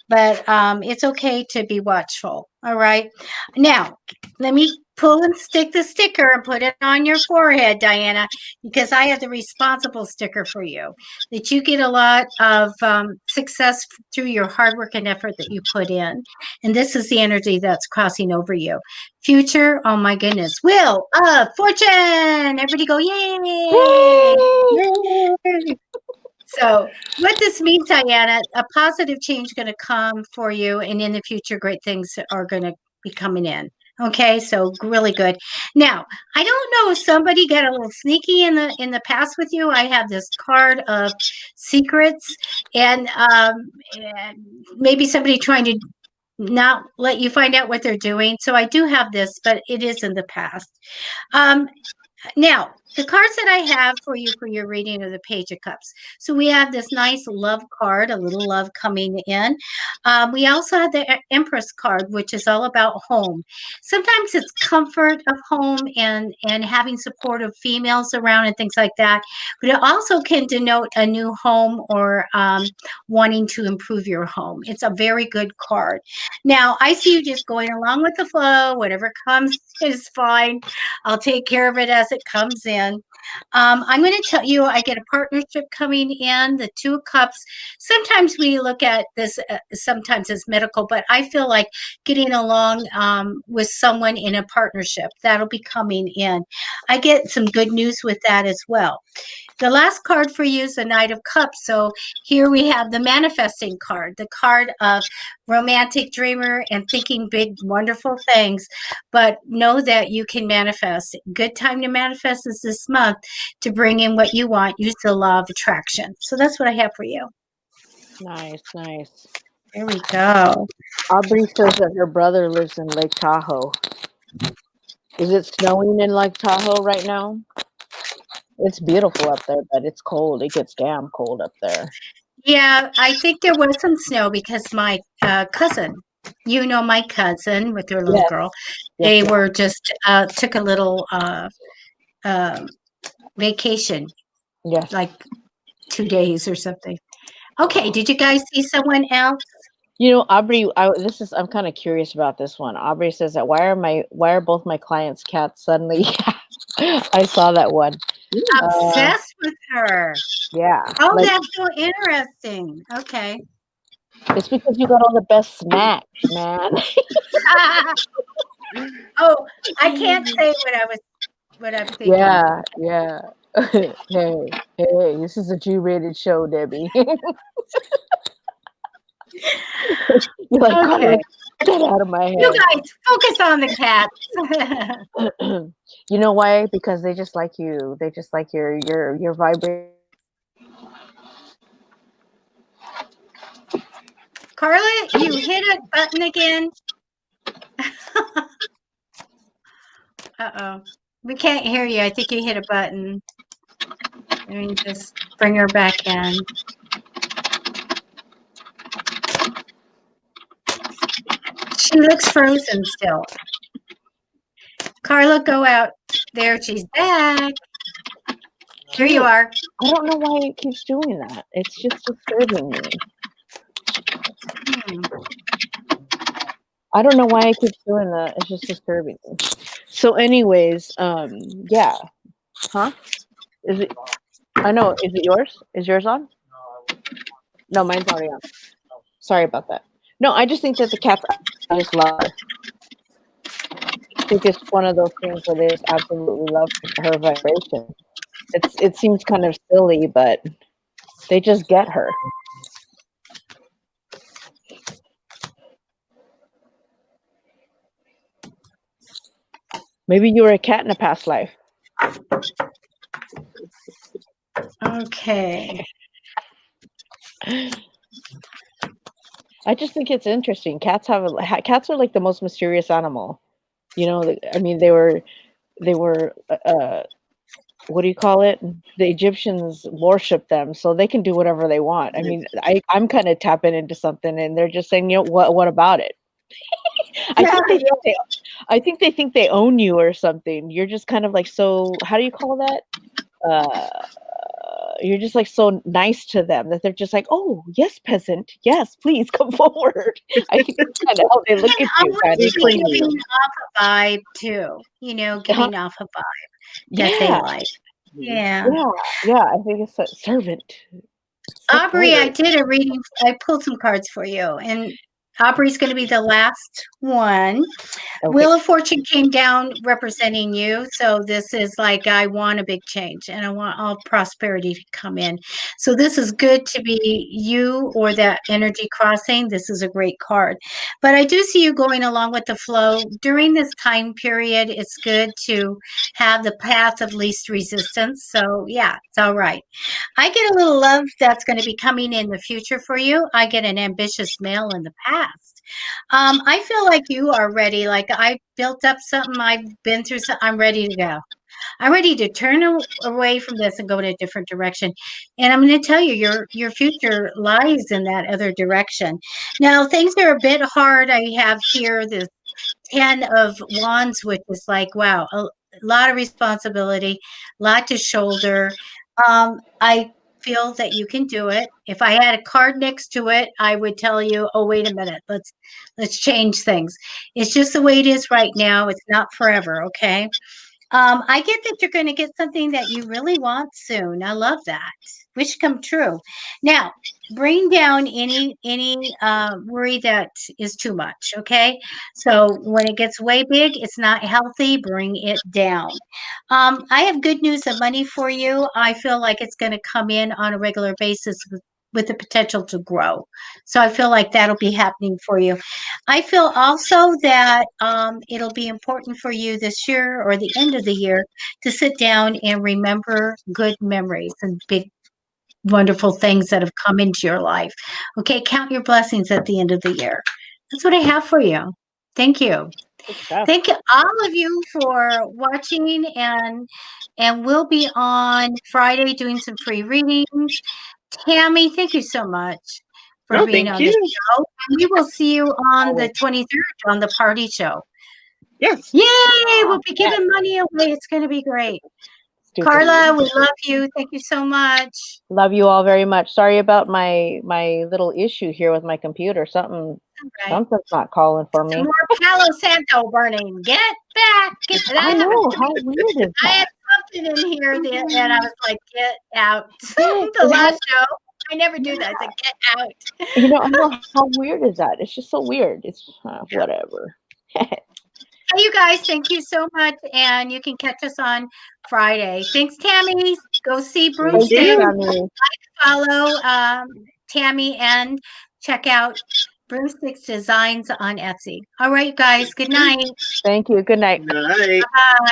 but it's okay to be watchful. All right. Now, let me pull and stick the sticker and put it on your forehead, Diana, because I have the responsible sticker for you, that you get a lot of success through your hard work and effort that you put in. And this is the energy that's crossing over you. Future, oh my goodness. Wheel of Fortune. Everybody go, yay! Yay! So what this means, Diana, a positive change is going to come for you. And in the future, great things are going to be coming in. Okay, so really good. Now, I don't know if somebody got a little sneaky in the past with you. I have this card of secrets, and maybe somebody trying to not let you find out what they're doing. So I do have this, but it is in the past. Um, Now, the cards that I have for you for your reading are the Page of Cups. So we have this nice love card, a little love coming in. We also have the Empress card, which is all about home. Sometimes it's comfort of home and having supportive females around and things like that. But it also can denote a new home or wanting to improve your home. It's a very good card. Now, I see you just going along with the flow. Whatever comes is fine. I'll take care of it as it comes in. I'm going to tell you, I get a partnership coming in, the Two of Cups. Sometimes we look at this sometimes as medical, but I feel like getting along with someone in a partnership, that'll be coming in. I get some good news with that as well. The last card for you is the Knight of Cups. So here we have the manifesting card, the card of romantic dreamer and thinking big, wonderful things. But know that you can manifest. Good time to manifest is this month to bring in what you want. Use the law of attraction. So that's what I have for you. Nice, nice. There we go. Aubrey says that her brother lives in Lake Tahoe. Is it snowing in Lake Tahoe right now? It's beautiful up there, but it's cold. It gets damn cold up there. Yeah, I think there was some snow because my cousin, my cousin with their little Yes, girl, they yes. were just took a little vacation, Yes. like 2 days or something. Okay, did you guys see someone else? You know, Aubrey, I'm kind of curious about this one. Aubrey says that why are both my clients cats suddenly? I saw that one. Obsessed with her. Yeah, Oh, like that's so interesting. Okay. it's because you got all the best snacks, man. Oh, I can't say what I'm thinking. Yeah, yeah. Hey, this is a G-rated show, Debbie. You're like, Carla, Okay. get out of my You head. guys focus on the cats. You know why? Because they just like you. They just like your vibration. Carla, you hit a button again. Uh-oh. We can't hear you. I think you hit a button. Let me just bring her back in. She looks frozen still. Carla, go out. There, she's back. Here you are. I don't know why it keeps doing that. It's just disturbing me. I don't know why it keeps doing that. It's just disturbing me. So, anyways, yeah. Huh? Is it? I know. Is it yours? Is yours on? No, mine's already on. Sorry about that. No, I just think that the cats just love her. I think it's one of those things where they just absolutely love her vibration. It seems kind of silly, but they just get her. Maybe you were a cat in a past life. Okay. I just think it's interesting. Cats are like the most mysterious animal. You know, I mean, they were what do you call it? The Egyptians worship them, so they can do whatever they want. I mean, I'm kind of tapping into something, and they're just saying, you know, what about it? I think they think they own you or something. You're just kind of like, so how do you call that? You're just like so nice to them that they're just like, oh yes, peasant, yes, please come forward. I think that's kind of how they look at you. Kind of giving off a vibe too. Giving off a vibe that they like. Yeah. Yeah. I think it's a servant. Aubrey, I did a reading. I pulled some cards for you, and Aubrey's going to be the last one. Okay. Wheel of Fortune came down representing you. So this is like, I want a big change and I want all prosperity to come in. So this is good to be you or that energy crossing. This is a great card. But I do see you going along with the flow. During this time period, it's good to have the path of least resistance. So yeah, it's all right. I get a little love that's going to be coming in the future for you. I get an ambitious male in the past. I feel like you are ready. Like I built up something. I've been through something. I'm ready to go. I'm ready to turn away from this and go in a different direction. And I'm going to tell you, your future lies in that other direction. Now, things are a bit hard. I have here this 10 of Wands, which is like, wow, a lot of responsibility, lot to shoulder. I feel that you can do it. If I had a card next to it, I would tell you, oh, wait a minute, let's change things. It's just the way it is right now. It's not forever, okay? I get that you're going to get something that you really want soon. I love that. Wish come true. Now, bring down any worry that is too much. Okay, so when it gets way big, it's not healthy. Bring it down. I have good news of money for you. I feel like it's going to come in on a regular basis with the potential to grow. So I feel like that'll be happening for you. I feel also that it'll be important for you this year or the end of the year to sit down and remember good memories and big, wonderful things that have come into your life. Okay, count your blessings at the end of the year. That's what I have for you. Thank you. Good stuff. Thank you, all of you, for watching, and we'll be on Friday doing some free readings. Tammy, thank you so much for No, being thank on the you. show. And we will see you on the 23rd on the party show. Yes. Yay! We'll be giving money away. It's going to be great. Stupid. Carla, we love you. Thank you so much. Love you all very much. Sorry about my little issue here with my computer. Something's not calling for me. Some more Palo Santo burning. Get back. Get I know. How weird is I had that? something in here that I was like, get out. The last show. I never do that. I said, get out. You know, I know, how weird is that? It's just so weird. It's whatever. Hey, you guys, thank you so much. And you can catch us on Friday. Thanks, Tammy. Go see Broomstick. Follow Tammy and check out Broomstick's designs on Etsy. All right, guys. Good night. Thank you. Good night. Good night. Bye.